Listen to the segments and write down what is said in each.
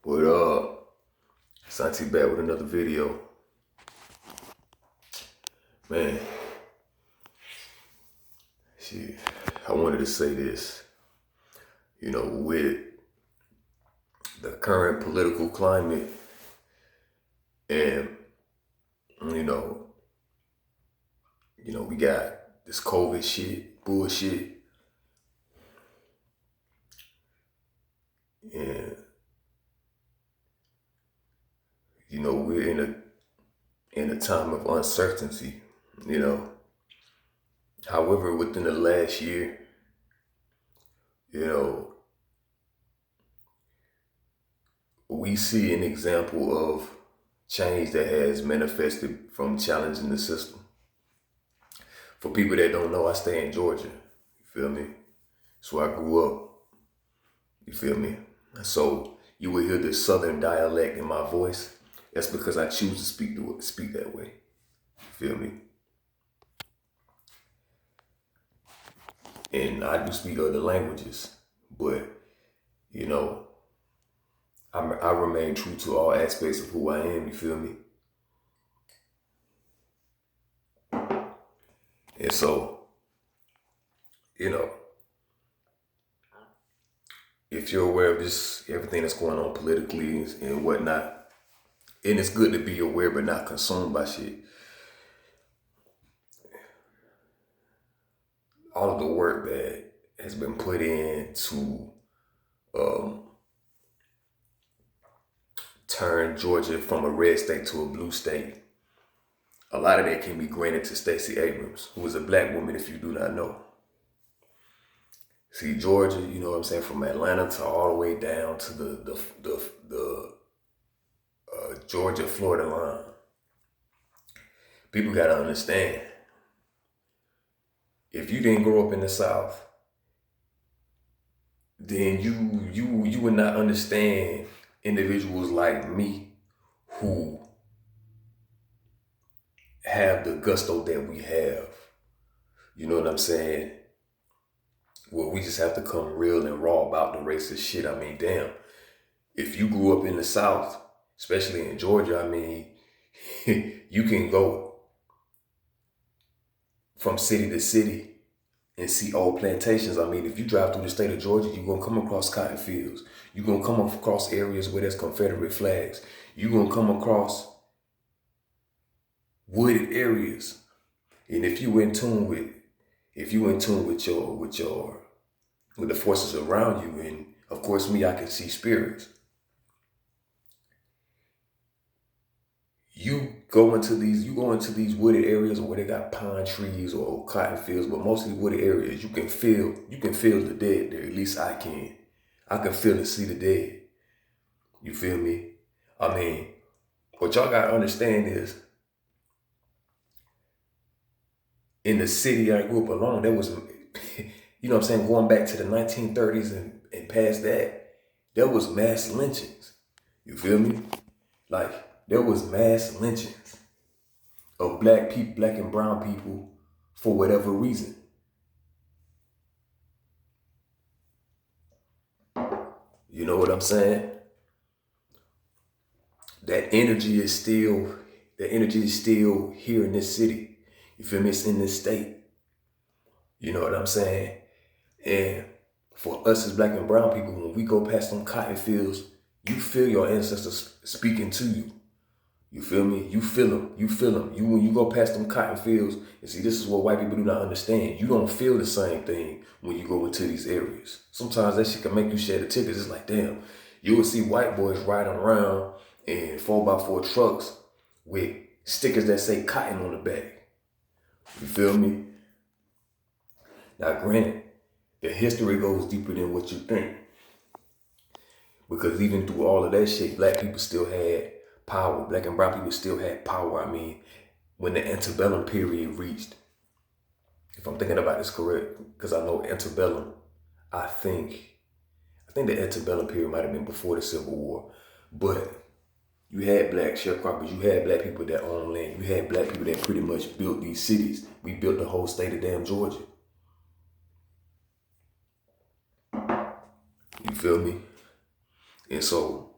What up? Santi back with another video. Man, shit, I wanted to say this. With the current political climate and, you know, we got this COVID shit, bullshit, and, we're in a time of uncertainty, you know. However, within the last year, you know, we see an example of change that has manifested from challenging the system. For people that don't know, I stay in Georgia. You feel me? So I grew up. You feel me? So you will hear the Southern dialect in my voice. That's because I choose to speak that way. You feel me? And I do speak other languages, but you know, I remain true to all aspects of who I am. You feel me? And so, you know, if you're aware of this, everything that's going on politically and whatnot, and it's good to be aware but not consumed by shit. All of the work that has been put in to turn Georgia from a red state to a blue state, a lot of that can be granted to Stacey Abrams, who is a black woman, if you do not know. See, Georgia, you know what I'm saying, from Atlanta to all the way down to the Georgia Florida line. People gotta understand, if you didn't grow up in the South, then you would not understand individuals like me who have the gusto that we have. You know what I'm saying? Well, we just have to come real and raw about the racist shit. I mean, damn. If you grew up in the South, especially in Georgia, I mean, you can go from city to city and see old plantations. I mean, if you drive through the state of Georgia, you're going to come across cotton fields. You're going to come across areas where there's Confederate flags. You're going to come across wooded areas. And if you in tune with the forces around you, and of course me, I can see spirits. You go into these wooded areas where they got pine trees or cotton fields, but mostly wooded areas. You can feel the dead there. At least I can. I can feel and see the dead. You feel me? I mean, what y'all gotta understand is, in the city I grew up alone, there was, you know what I'm saying, going back to the 1930s and past that, there was mass lynchings. You feel me? Like, there was mass lynchings of black people, black and brown people, for whatever reason. You know what I'm saying? That energy is still here in this city. You feel me? It's in this state. You know what I'm saying? And for us as black and brown people, when we go past them cotton fields, you feel your ancestors speaking to you. You feel me? You feel them. You feel them. When you go past them cotton fields, and see, this is what white people do not understand. You don't feel the same thing when you go into these areas. Sometimes that shit can make you shed a tear. It's like, damn, you will see white boys riding around in 4x4 trucks with stickers that say cotton on the back. You feel me? Now, granted, the history goes deeper than what you think. Because even through all of that shit, black people still had power. Black and brown people still had power. I mean, when the antebellum period reached, if I'm thinking about this correct, because I know antebellum, I think the antebellum period might have been before the Civil War, but you had black sharecroppers, you had black people that owned land, you had black people that pretty much built these cities. We built the whole state of damn Georgia. You feel me? And so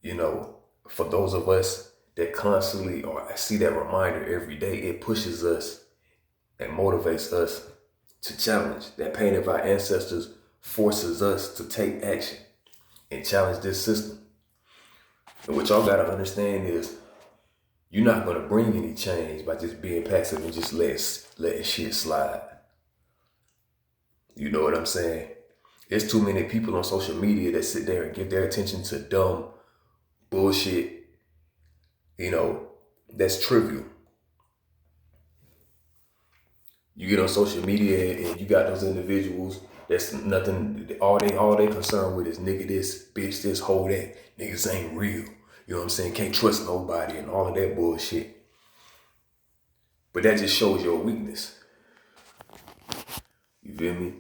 You know, for those of us that constantly or see that reminder every day, it pushes us and motivates us to challenge. That pain of our ancestors forces us to take action and challenge this system. And what y'all gotta understand is you're not gonna bring any change by just being passive and just letting shit slide. You know what I'm saying? There's too many people on social media that sit there and give their attention to dumb bullshit, that's trivial. You get on social media and you got those individuals that's nothing, all they concerned with is nigga this, bitch this, hoe that, niggas ain't real. You know what I'm saying? Can't trust nobody and all of that bullshit. But that just shows your weakness. You feel me?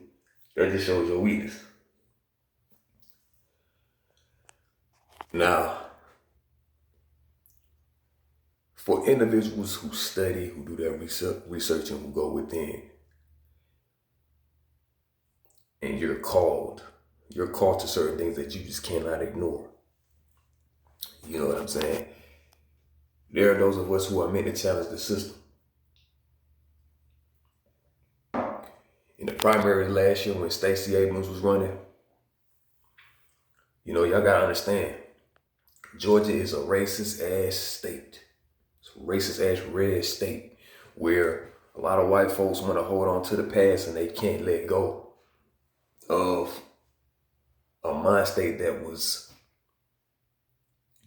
That just shows your weakness. Now, for individuals who study, who do their research and who go within, and you're called to certain things that you just cannot ignore. You know what I'm saying? There are those of us who are meant to challenge the system. In the primaries last year when Stacey Abrams was running, y'all gotta understand, Georgia is a racist ass state. It's a racist ass red state where a lot of white folks want to hold on to the past and they can't let go of a mind state that was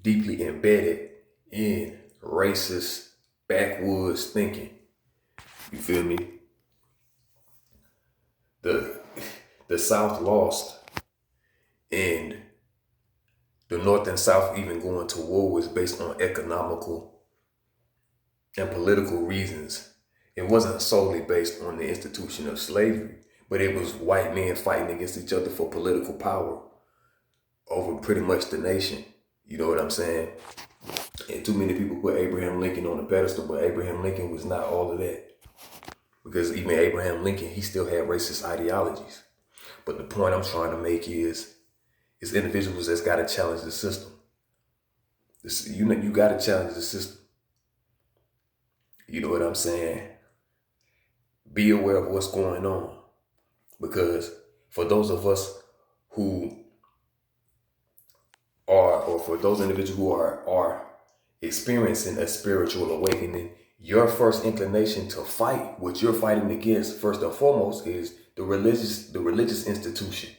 deeply embedded in racist backwoods thinking. You feel me? The South lost, and the North and South even going to war was based on economical and political reasons. It wasn't solely based on the institution of slavery, but it was white men fighting against each other for political power over pretty much the nation. You know what I'm saying? And too many people put Abraham Lincoln on the pedestal, but Abraham Lincoln was not all of that. Because even Abraham Lincoln, he still had racist ideologies. But the point I'm trying to make is individuals that's got to challenge the system. You got to challenge the system. You know what I'm saying? Be aware of what's going on. Because for those of us who are, or for those individuals who are experiencing a spiritual awakening, your first inclination to fight, what you're fighting against, first and foremost, is the religious institution.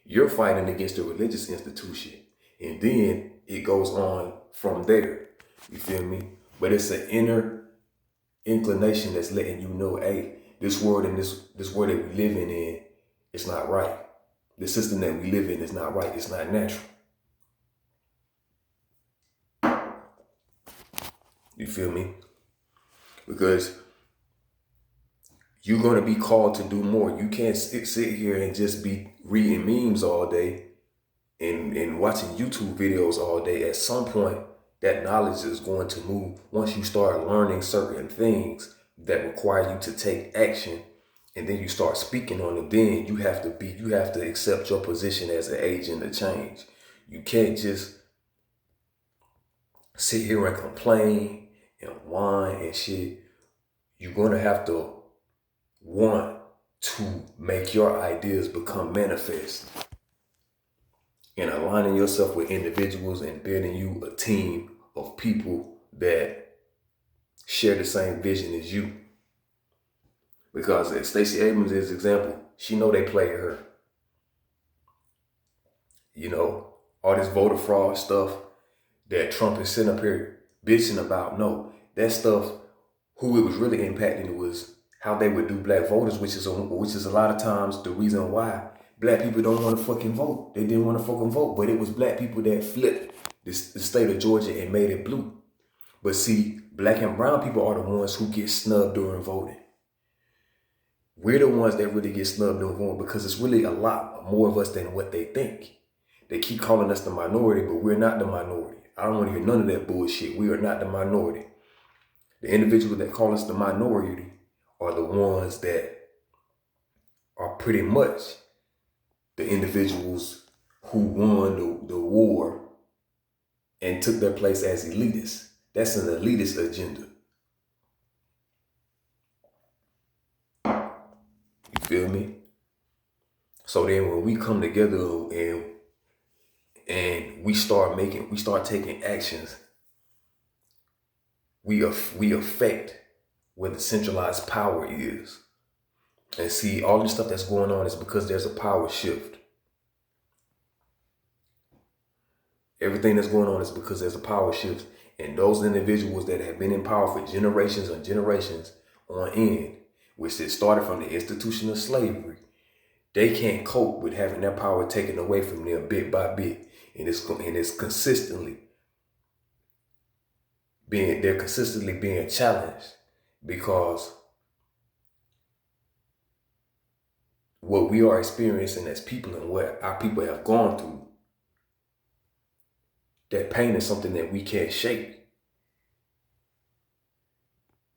You're fighting against the religious institution. And then it goes on from there. You feel me? But it's an inner inclination that's letting you know, hey, this world and this world that we live in, it's not right. The system that we live in is not right. It's not natural. You feel me? Because you're going to be called to do more. You can't sit here and just be reading memes all day and watching YouTube videos all day. At some point, that knowledge is going to move. Once you start learning certain things that require you to take action, and then you start speaking on it, then you have to accept your position as an agent of change. You can't just sit here and complain and whine and shit. You're going to have to want to make your ideas become manifest, and aligning yourself with individuals and building you a team of people that share the same vision as you. Because as Stacey Abrams is an example, she know they play her. All this voter fraud stuff that Trump is sitting up here bitching about, no, that stuff, who it was really impacting was how they would do black voters, which is a lot of times the reason why black people don't want to fucking vote. They didn't want to fucking vote, but it was black people that flipped the state of Georgia and made it blue. But see, black and brown people are the ones who get snubbed during voting. We're the ones that really get snubbed during voting because it's really a lot more of us than what they think. They keep calling us the minority, but we're not the minority. I don't want to hear none of that bullshit. We are not the minority. The individuals that call us the minority are the ones that are pretty much the individuals who won the war and took their place as elitists. That's an elitist agenda. You feel me? So then when we come together and we start taking actions, we affect where the centralized power is. And see, all this stuff that's going on is because there's a power shift. Everything that's going on is because there's a power shift. And those individuals that have been in power for generations and generations on end, which it started from the institution of slavery, they can't cope with having their power taken away from them bit by bit. And it's consistently being challenged, because what we are experiencing as people and what our people have gone through, that pain is something that we can't shake.